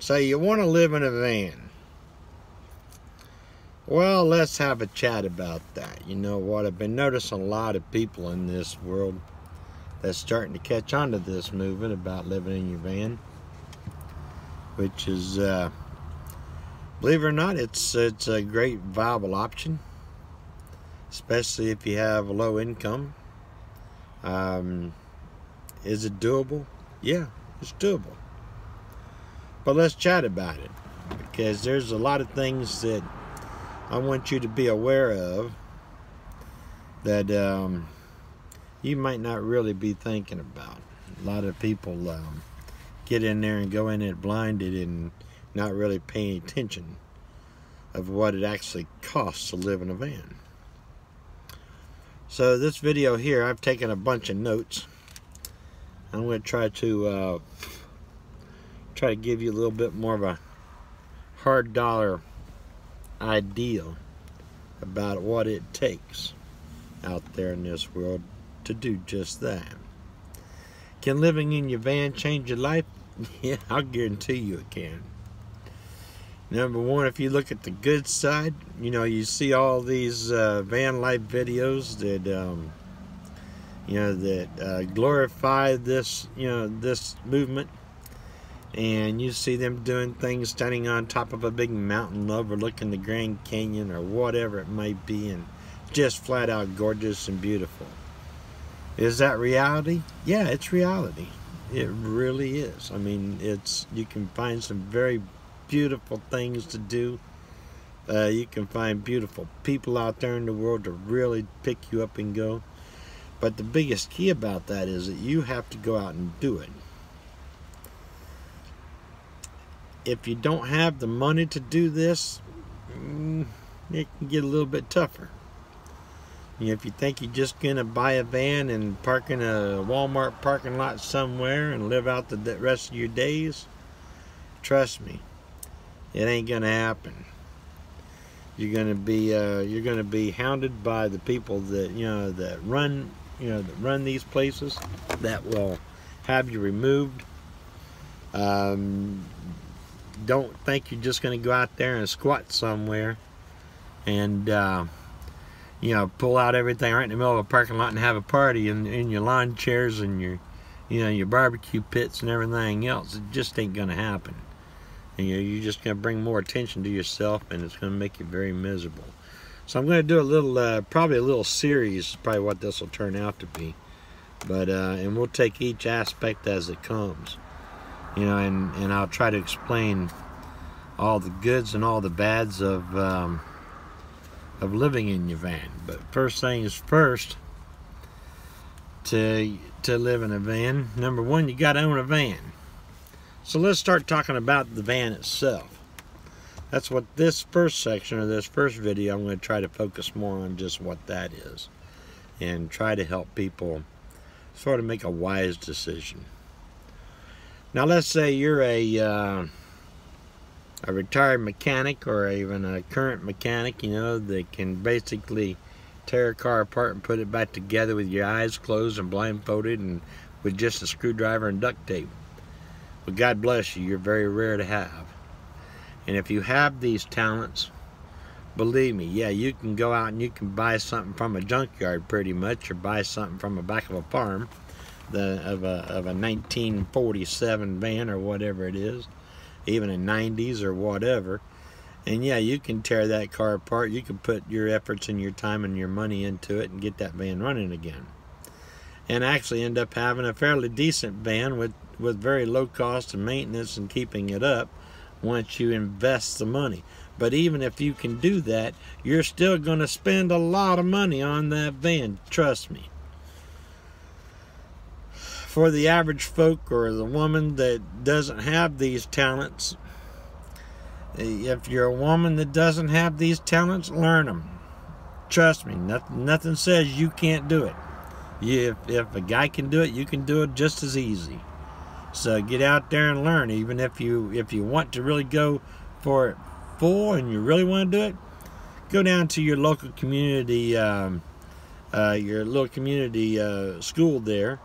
So you want to live in a van. Well, let's have a chat about that. You know what? I've been noticing a lot of people in this world that's starting to catch on to this movement about living in your van, which is, believe it or not, it's a great viable option, especially if you have a low income. Is it doable? Yeah, it's doable. But let's chat about it, because there's a lot of things that I want you to be aware of that you might not really be thinking about. A lot of people get in there and go in it blinded and not really paying attention of what it actually costs to live in a van. So this video here, I've taken a bunch of notes. I'm going to try to give you a little bit more of a hard dollar idea about what it takes out there in this world to do just that. Can living in your van change your life? Yeah, I'll guarantee you it can. Number one, if you look at the good side, you know, you see all these van life videos that glorify this, this movement. And you see them doing things, standing on top of a big mountain overlooking the Grand Canyon or whatever it might be, and just flat out gorgeous and beautiful. Is that reality? Yeah, it's reality. It really is. I mean, you can find some very beautiful things to do. You can find beautiful people out there in the world to really pick you up and go. But the biggest key about that is that you have to go out and do it. If you don't have the money to do this, it can get a little bit tougher. You know, if you think you're just going to buy a van and park in a Walmart parking lot somewhere and live out the rest of your days, trust me, it ain't going to happen. You're going to be hounded by the people that run these places, that will have you removed. Don't think you're just going to go out there and squat somewhere and pull out everything right in the middle of a parking lot and have a party in your lawn chairs and your barbecue pits and everything else. It just ain't going to happen. And you're just going to bring more attention to yourself, and it's going to make you very miserable. So I'm going to do a little, probably a little series, probably what this will turn out to be. But and we'll take each aspect as it comes. And I'll try to explain all the goods and all the bads of living in your van. But first things first, to live in a van, number one, you got to own a van. So let's start talking about the van itself. That's what this first section or this first video, I'm going to try to focus more on just what that is, and try to help people sort of make a wise decision. Now let's say you're a retired mechanic, or even a current mechanic, that can basically tear a car apart and put it back together with your eyes closed and blindfolded and with just a screwdriver and duct tape. Well, God bless you, you're very rare to have. And if you have these talents, believe me, yeah, you can go out and you can buy something from a junkyard pretty much, or buy something from the back of a farm. Of a 1947 van or whatever it is, even a 90s or whatever, and yeah, you can tear that car apart. You can put your efforts and your time and your money into it and get that van running again, and actually end up having a fairly decent van with very low cost and maintenance and keeping it up once you invest the money. But even if you can do that, you're still going to spend a lot of money on that van, trust me. For the average folk or the woman that doesn't have these talents, if you're a woman that doesn't have these talents, learn them. Trust me, nothing says you can't do it. If a guy can do it, you can do it just as easy. So get out there and learn. Even if you want to really go for it full and you really want to do it, go down to your local community, school there.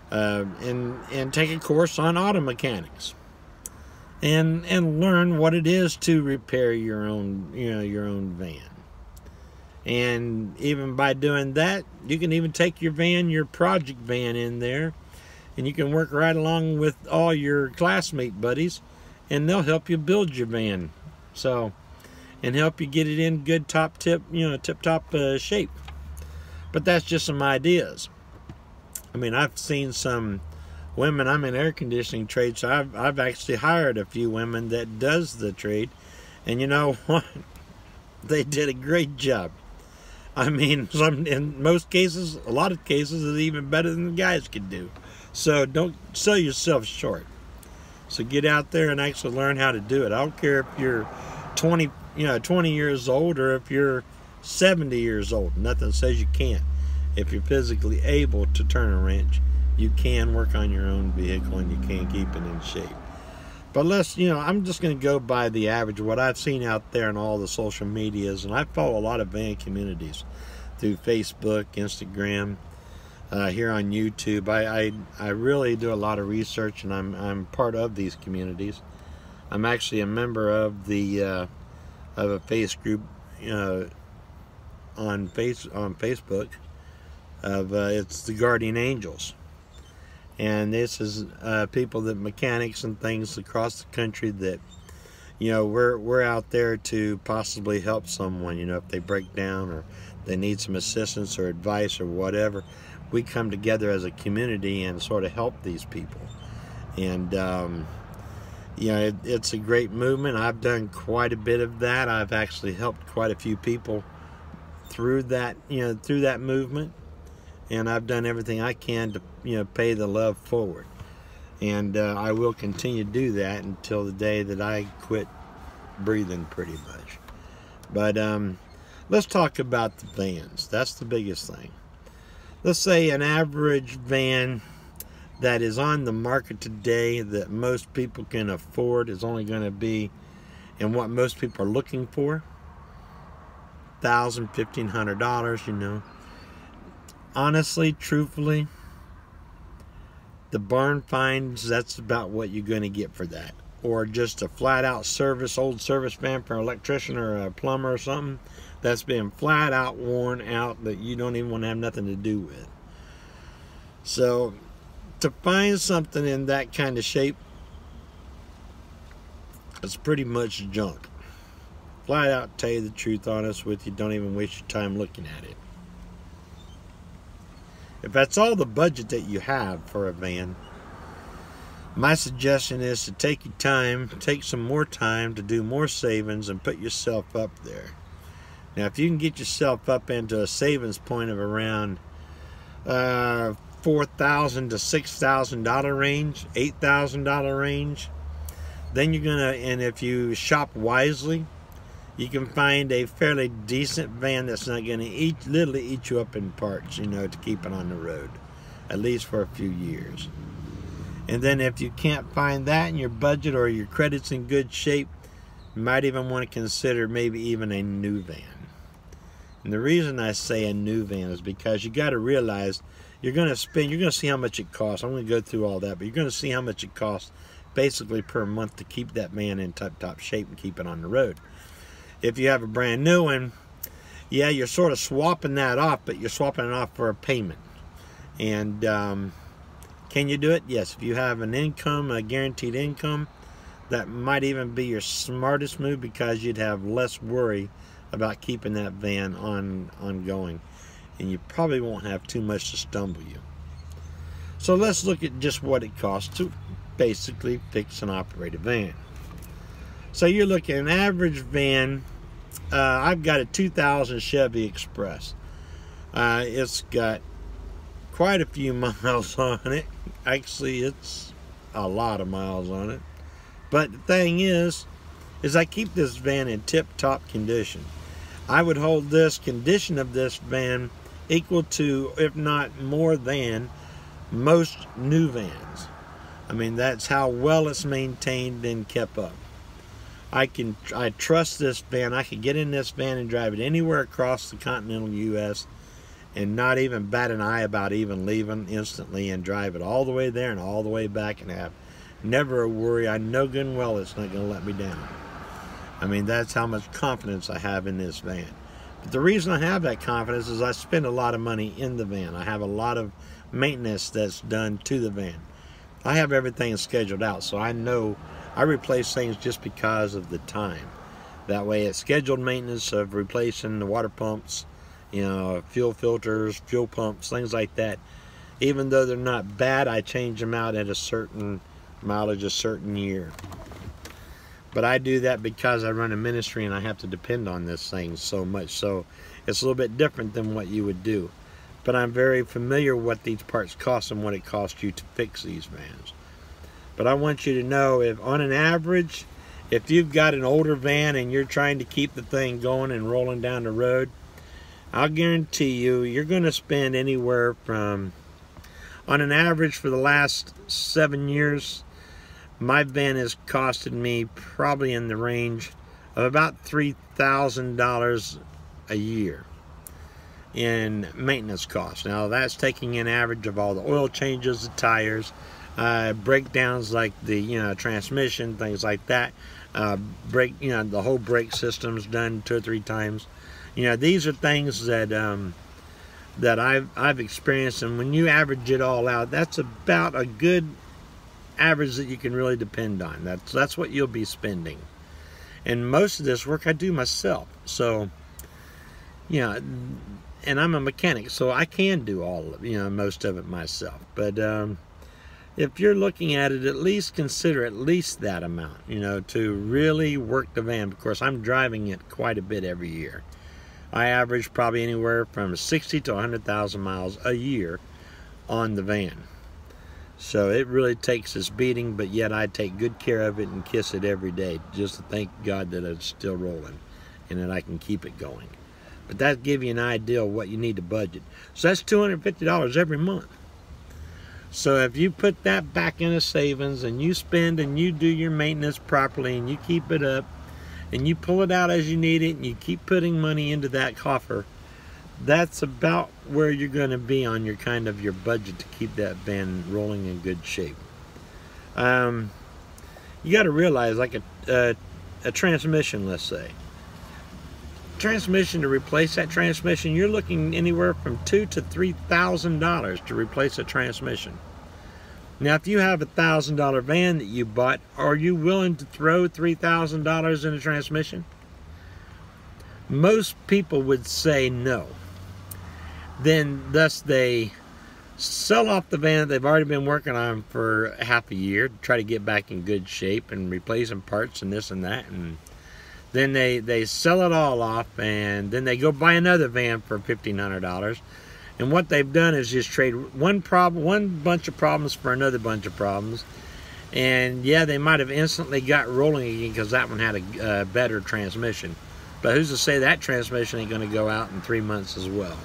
And take a course on auto mechanics. and learn what it is to repair your own, your own van. And even by doing that, you can even take your van, your project van, in there, and you can work right along with all your classmate buddies, and they'll help you build your van. So, and help you get it in good tip-top shape. But that's just some ideas. I mean, I've seen some women. I'm in air conditioning trade, so I've actually hired a few women that does the trade, and you know what? They did a great job. I mean, in most cases, a lot of cases, it's even better than the guys could do. So don't sell yourself short. So get out there and actually learn how to do it. I don't care if you're 20 years old or if you're 70 years old. Nothing says you can't. If you're physically able to turn a wrench, you can work on your own vehicle and you can keep it in shape. But I'm just going to go by the average, what I've seen out there in all the social medias, and I follow a lot of van communities through Facebook, Instagram, here on YouTube. I really do a lot of research, and I'm part of these communities. I'm actually a member of a face group on Facebook of it's the Guardian Angels. And this is people that mechanics and things across the country that, we're out there to possibly help someone, if they break down or they need some assistance or advice or whatever. We come together as a community and sort of help these people. And, it's a great movement. I've done quite a bit of that. I've actually helped quite a few people through that, through that movement. And I've done everything I can to, pay the love forward. And I will continue to do that until the day that I quit breathing, pretty much. But let's talk about the vans. That's the biggest thing. Let's say an average van that is on the market today that most people can afford is only going to be, and what most people are looking for, $1,000, $1,500, Honestly, truthfully, the barn finds, that's about what you're going to get for that. Or just a flat-out old service van for an electrician or a plumber or something that's been flat-out worn out that you don't even want to have nothing to do with. So, to find something in that kind of shape, it's pretty much junk. Flat-out, tell you the truth, honest with you, don't even waste your time looking at it. If that's all the budget that you have for a van, my suggestion is to take your time, take some more time to do more savings and put yourself up there. Now, if you can get yourself up into a savings point of around $4,000 to $6,000 range, $8,000 range, then you're gonna, and if you shop wisely, you can find a fairly decent van that's not going to literally eat you up in parts, to keep it on the road, at least for a few years. And then if you can't find that in your budget or your credit's in good shape, you might even want to consider maybe even a new van. And the reason I say a new van is because you got to realize you're going to see how much it costs. I'm going to go through all that, but you're going to see how much it costs basically per month to keep that van in tip-top shape and keep it on the road. If you have a brand new one, yeah, you're sort of swapping that off, but you're swapping it off for a payment. And can you do it? Yes. If you have an income, a guaranteed income, that might even be your smartest move because you'd have less worry about keeping that van ongoing. And you probably won't have too much to stumble you. So let's look at just what it costs to basically fix and operate a van. So you're looking at an average van. I've got a 2000 Chevy Express. It's got quite a few miles on it. Actually, it's a lot of miles on it. But the thing is I keep this van in tip-top condition. I would hold this condition of this van equal to, if not more than, most new vans. I mean, that's how well it's maintained and kept up. I trust this van. I can get in this van and drive it anywhere across the continental U.S. and not even bat an eye about even leaving instantly and drive it all the way there and all the way back and have Never a worry. I know good and well it's not going to let me down. I mean, that's how much confidence I have in this van. But the reason I have that confidence is I spend a lot of money in the van. I have a lot of maintenance that's done to the van. I have everything scheduled out, so I know I replace things just because of the time. That way it's scheduled maintenance of replacing the water pumps, you know, fuel filters, fuel pumps, things like that. Even though they're not bad, I change them out at a certain mileage, a certain year. But I do that because I run a ministry and I have to depend on this thing so much. So it's a little bit different than what you would do. But I'm very familiar with what these parts cost and what it costs you to fix these vans. But I want you to know, if on an average, if you've got an older van and you're trying to keep the thing going and rolling down the road, I'll guarantee you, you're going to spend anywhere from, on an average for the last 7 years, my van has costed me probably in the range of about $3,000 a year in maintenance costs. Now that's taking an average of all the oil changes, the tires, breakdowns like the transmission, things like that. The whole brake system's done 2 or 3 times. These are things that that I've experienced, and when you average it all out, that's about a good average that you can really depend on. That's what you'll be spending. And most of this work I do myself, so and I'm a mechanic, so I can do all of most of it myself. But if you're looking at it, at least consider at least that amount, to really work the van. Of course, I'm driving it quite a bit every year. I average probably anywhere from 60 to 100,000 miles a year on the van. So it really takes its beating, but yet I take good care of it and kiss it every day, just to thank God that it's still rolling and that I can keep it going. But that gives you an idea of what you need to budget. So that's $250 every month. So if you put that back in a savings and you spend and you do your maintenance properly and you keep it up and you pull it out as you need it and you keep putting money into that coffer, that's about where you're going to be on your your budget to keep that van rolling in good shape. You got to realize, like a transmission, let's say. Transmission, to replace that transmission, you're looking anywhere from $2,000 to $3,000 to replace a transmission. Now, if you have a $1,000 van that you bought, are you willing to throw $3,000 in a transmission? Most people would say no. Then, thus, they sell off the van that they've already been working on for half a year to try to get back in good shape and replacing parts and this and that, and then they sell it all off, and then they go buy another van for $1,500. And what they've done is just trade one bunch of problems for another bunch of problems. And yeah, they might have instantly got rolling again because that one had a better transmission. But who's to say that transmission ain't going to go out in 3 months as well?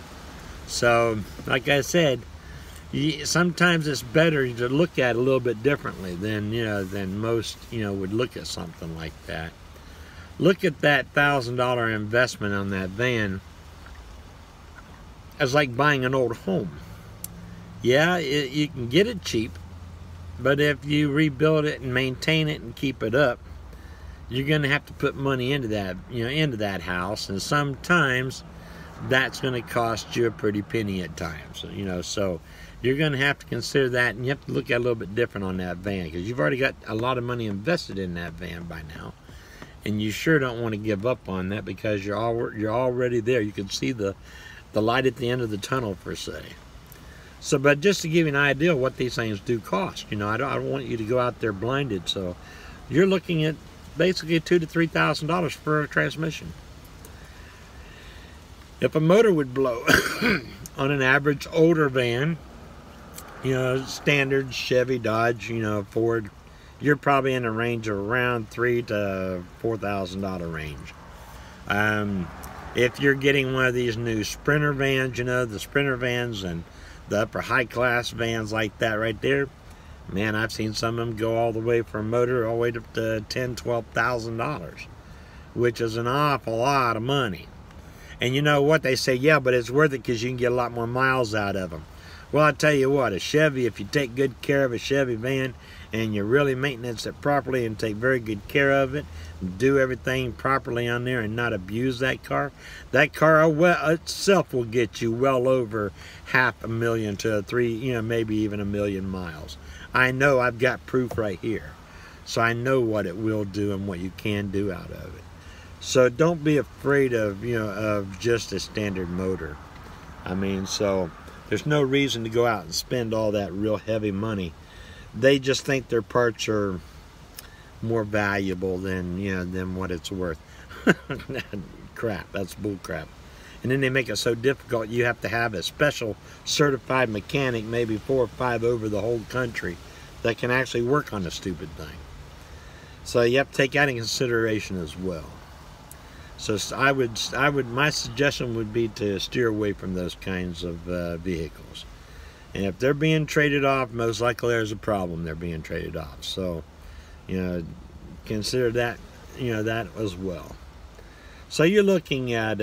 So, like I said, sometimes it's better to look at it a little bit differently than most would look at something like that. Look at that $1,000 investment on that van as like buying an old home. Yeah, you can get it cheap, but if you rebuild it and maintain it and keep it up, you're going to have to put money into that, into that house, and sometimes that's going to cost you a pretty penny at times. So you're going to have to consider that, and you have to look at it a little bit different on that van, because you've already got a lot of money invested in that van by now. And you sure don't want to give up on that, because you're already there. You can see the light at the end of the tunnel, per se. So, but just to give you an idea of what these things do cost, I don't want you to go out there blinded. So you're looking at basically $2,000 to $3,000 for a transmission. If a motor would blow on an average older van, standard Chevy, Dodge, Ford, you're probably in a range of around $3,000 to $4,000 range. If you're getting one of these new Sprinter vans, the Sprinter vans and the upper high class vans like that right there, man, I've seen some of them go all the way for a motor all the way to $10,000 to $12,000, which is an awful lot of money. And you know what? They say, yeah, but it's worth it because you can get a lot more miles out of them. Well, I tell you what, a Chevy, if you take good care of a Chevy van and you really maintenance it properly and take very good care of it, do everything properly on there and not abuse that car itself will get you well over 500,000 to maybe even 1,000,000 miles. I know, I've got proof right here. So I know what it will do and what you can do out of it. So don't be afraid of, of just a standard motor. I mean, so there's no reason to go out and spend all that real heavy money. They just think their parts are more valuable than what it's worth. Crap, that's bull crap. And then they make it so difficult you have to have a special certified mechanic, maybe 4 or 5 over the whole country, that can actually work on the stupid thing. So you have to take that in consideration as well. So my suggestion would be to steer away from those kinds of vehicles. And if they're being traded off, most likely there's a problem they're being traded off. So, consider that, that as well. So you're looking at,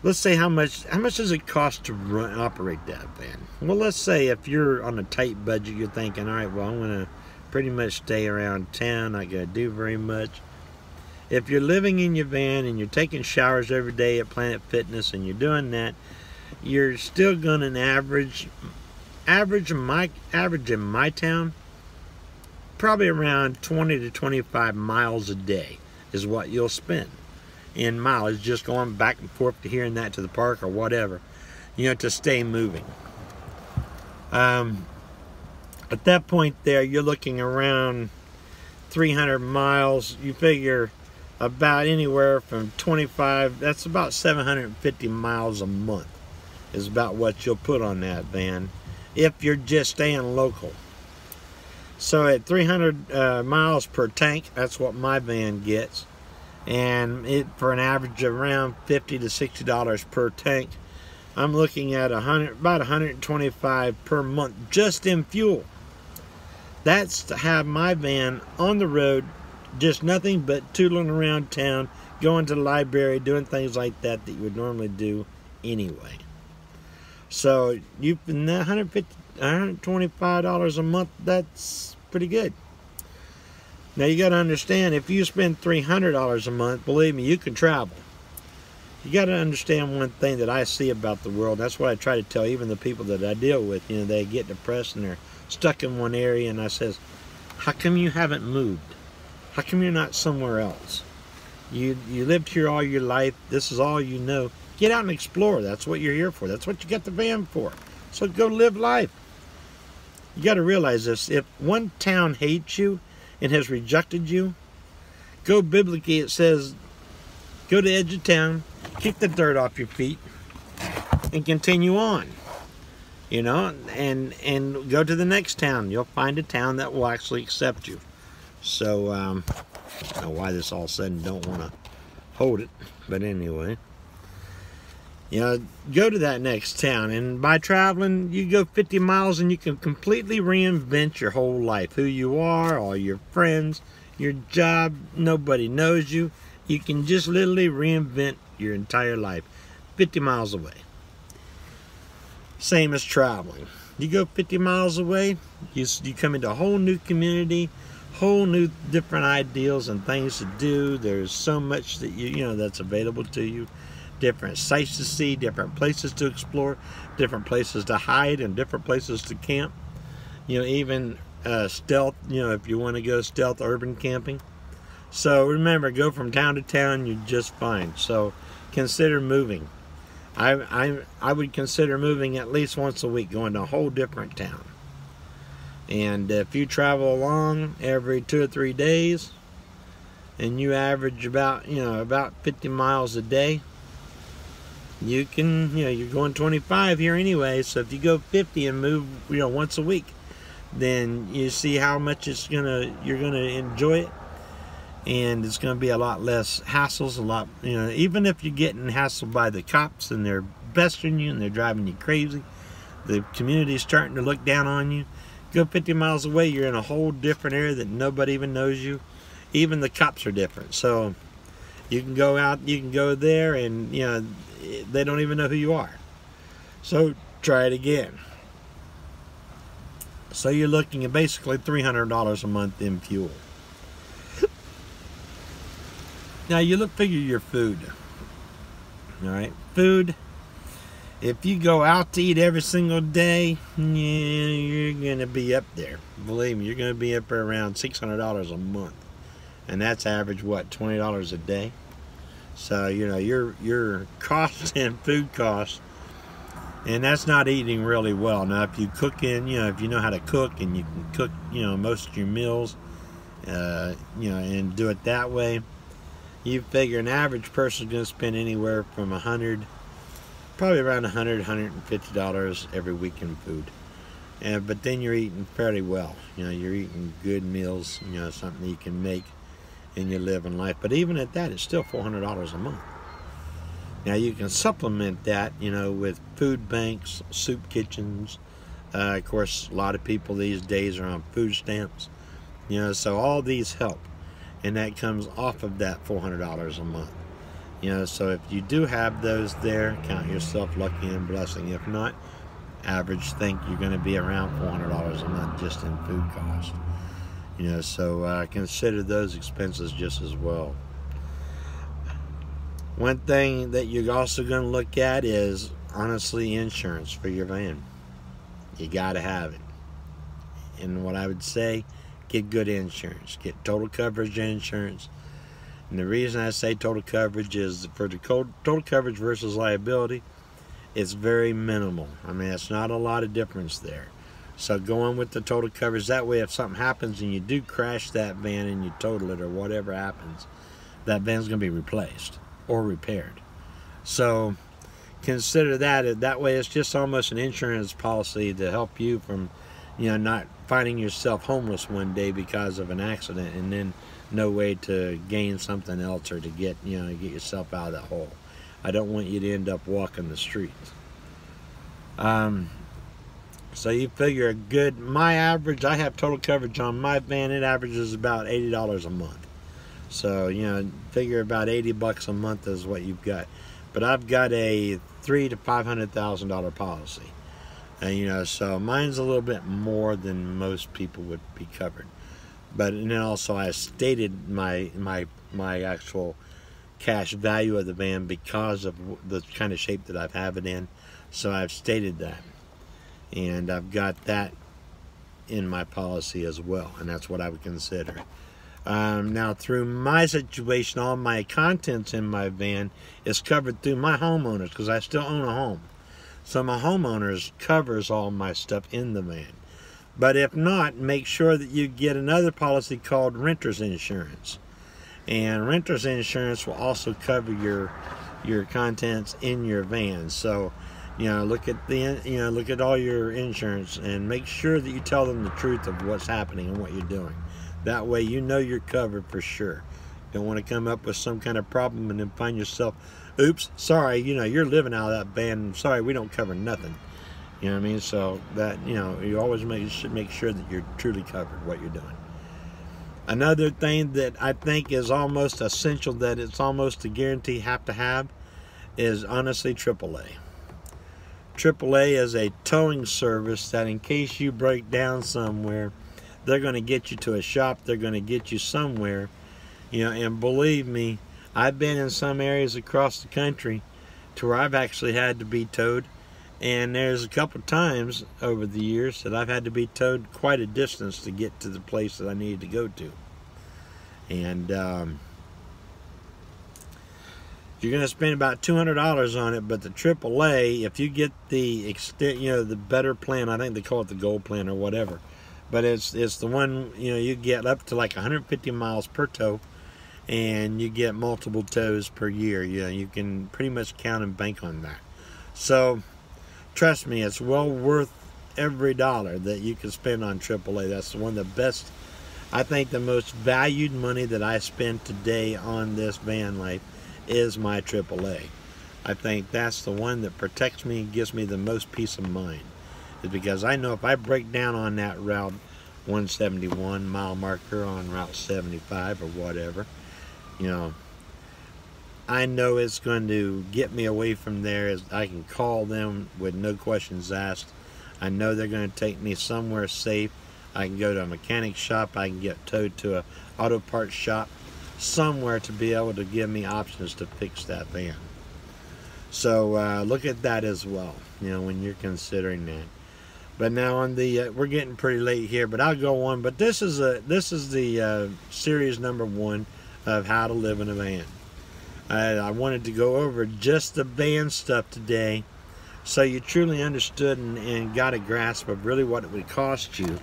let's say how much does it cost to operate that van? Well, let's say if you're on a tight budget, you're thinking, all right, well, I'm going to pretty much stay around town, not going to do very much. If you're living in your van and you're taking showers every day at Planet Fitness and you're doing that, you're still going to average in my town, probably around 20 to 25 miles a day is what you'll spend in mileage, just going back and forth to here and that to the park or whatever, to stay moving. At that point there, you're looking around 300 miles. You figure about anywhere from 25, that's about 750 miles a month is about what you'll put on that van if you're just staying local. So at 300 miles per tank, that's what my van gets. And for an average of around $50 to $60 per tank, I'm looking at about $125 per month just in fuel. That's to have my van on the road, just nothing but tootling around town, going to the library, doing things like that you would normally do anyway. So you $125 a month, that's pretty good. Now you got to understand, if you spend $300 a month, believe me, you can travel. You got to understand one thing that I see about the world. That's what I try to tell even the people that I deal with. They get depressed and they're stuck in one area, and I says, how come you haven't moved? How come you're not somewhere else? You lived here all your life. This is all you know. Get out and explore. That's what you're here for. That's what you got the van for. So go live life. You got to realize this. If one town hates you and has rejected you, go biblically, it says, go to the edge of town, kick the dirt off your feet, and continue on. And go to the next town. You'll find a town that will actually accept you. So, I don't know why this all of a sudden don't want to hold it. But anyway, go to that next town. And by traveling, you go 50 miles and you can completely reinvent your whole life. Who you are, all your friends, your job, nobody knows you. You can just literally reinvent your entire life 50 miles away. Same as traveling. You go 50 miles away, you come into a whole new community, whole new different ideals and things to do. There's so much that that's available to you. Different sights to see, different places to explore, different places to hide, and different places to camp. Even stealth, if you want to go stealth urban camping. So remember, go from town to town, you're just fine. So consider moving. I would consider moving at least once a week, going to a whole different town. And if you travel along every 2 or 3 days, and you average about 50 miles a day, you can you're going 25 here anyway. So if you go 50 and move once a week, then you see how much you're gonna enjoy it. And it's going to be a lot less hassles, even if you're getting hassled by the cops and they're pestering you and they're driving you crazy, the community's starting to look down on you. Go 50 miles away, you're in a whole different area that nobody even knows you. Even the cops are different. So you can go out, you can go there, and they don't even know who you are. So try it again. So you're looking at basically $300 a month in fuel. Now you figure your food. All right, food. If you go out to eat every single day, yeah, you're gonna be up there. Believe me, you're gonna be up there around $600 a month, and that's average what, $20 a day. So you know your costs and food costs, and that's not eating really well. Now if you cook in, if you know how to cook and you can cook, most of your meals, and do it that way, you figure an average person is going to spend anywhere from probably around $100, $150 every week in food. But then you're eating fairly well. You're eating good meals, something you can make in your living life. But even at that, it's still $400 a month. Now you can supplement that, with food banks, soup kitchens. Of course, a lot of people these days are on food stamps. So all these help. And that comes off of that $400 a month. So if you do have those there, count yourself lucky and blessing. If not, average think you're going to be around $400 a month just in food costs. So consider those expenses just as well. One thing that you're also going to look at is, honestly, insurance for your van. You got to have it. And what I would say, get good insurance. Get total coverage insurance. And the reason I say total coverage is for the total coverage versus liability, it's very minimal. I mean, it's not a lot of difference there. So going with the total coverage, that way if something happens and you do crash that van and you total it or whatever happens, that van's going to be replaced or repaired. So consider that. That way it's just almost an insurance policy to help you from, not finding yourself homeless one day because of an accident and then no way to gain something else or to get yourself out of that hole. I don't want you to end up walking the streets. So you figure my average, I have total coverage on my van, it averages about $80 a month. So, figure about $80 a month is what you've got. But I've got a $300,000 to $500,000 policy. And, so mine's a little bit more than most people would be covered. And then also I stated my actual cash value of the van because of the kind of shape that I have it in. So I've stated that. And I've got that in my policy as well. And that's what I would consider. Now through my situation, all my contents in my van is covered through my homeowners because I still own a home. So my homeowners covers all my stuff in the van. But if not, make sure that you get another policy called renter's insurance. And renter's insurance will also cover your contents in your van. So, look at all your insurance and make sure that you tell them the truth of what's happening and what you're doing. That way you're covered for sure. You don't want to come up with some kind of problem and then find yourself, oops, sorry, you're living out of that van. Sorry, we don't cover nothing. You know what I mean? So that, you always should make sure that you're truly covered what you're doing. Another thing that I think is almost essential, that it's almost a guarantee have to have, is honestly AAA. AAA is a towing service that in case you break down somewhere, they're going to get you to a shop, they're going to get you somewhere. And believe me, I've been in some areas across the country to where I've actually had to be towed. And there's a couple times over the years that I've had to be towed quite a distance to get to the place that I needed to go to. And you're going to spend about $200 on it, but the AAA, if you get the the better plan, I think they call it the gold plan or whatever, but it's the one, you get up to like 150 miles per tow, and you get multiple tows per year. You can pretty much count and bank on that. So trust me, it's well worth every dollar that you can spend on AAA. That's one of the best, I think the most valued money that I spend today on this van life is my AAA. I think that's the one that protects me and gives me the most peace of mind. Is because I know if I break down on that Route 171 mile marker on Route 75 or whatever, I know it's going to get me away from there. As I can call them with no questions asked. I know they're going to take me somewhere safe. I can go to a mechanic shop. I can get towed to a auto parts shop, somewhere to be able to give me options to fix that van. So look at that as well, you know, when you're considering that. But now on the we're getting pretty late here, but I'll go on. But this is the series number 1 of how to live in a van. I wanted to go over just the van stuff today, so you truly understood and got a grasp of really what it would cost you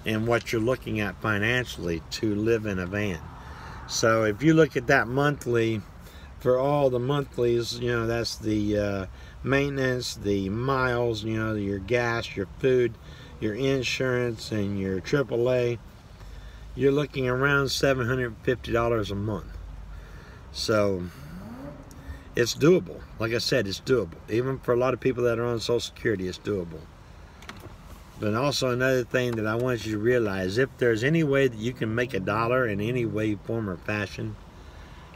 and what you're looking at financially to live in a van. So if you look at that monthly, for all the monthlies, you know, that's the maintenance, the miles, you know, your gas, your food, your insurance, and your AAA, you're looking around $750 a month. So it's doable. Like I said, it's doable. Even for a lot of people that are on Social Security, it's doable. But also another thing that I want you to realize, if there's any way that you can make $1 in any way, form, or fashion,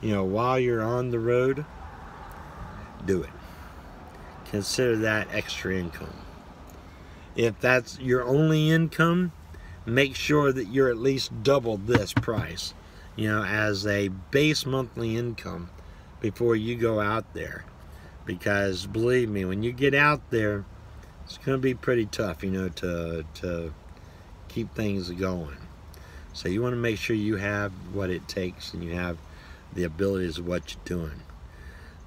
you know, while you're on the road, do it. Consider that extra income. If that's your only income, make sure that you're at least double this price, you know, as a base monthly income before you go out there. Because believe me, when you get out there, it's going to be pretty tough, you know, to keep things going. So you want to make sure you have what it takes and you have the abilities of what you're doing.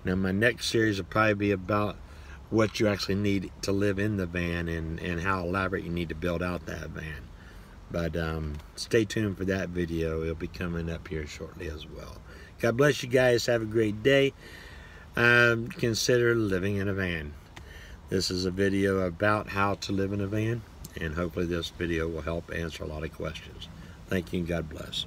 Now my next series will probably be about what you actually need to live in the van and how elaborate you need to build out that van. But stay tuned for that video. It'll be coming up here shortly as well. God bless you guys. Have a great day. Consider living in a van. This is a video about how to live in a van, and hopefully this video will help answer a lot of questions. Thank you and God bless.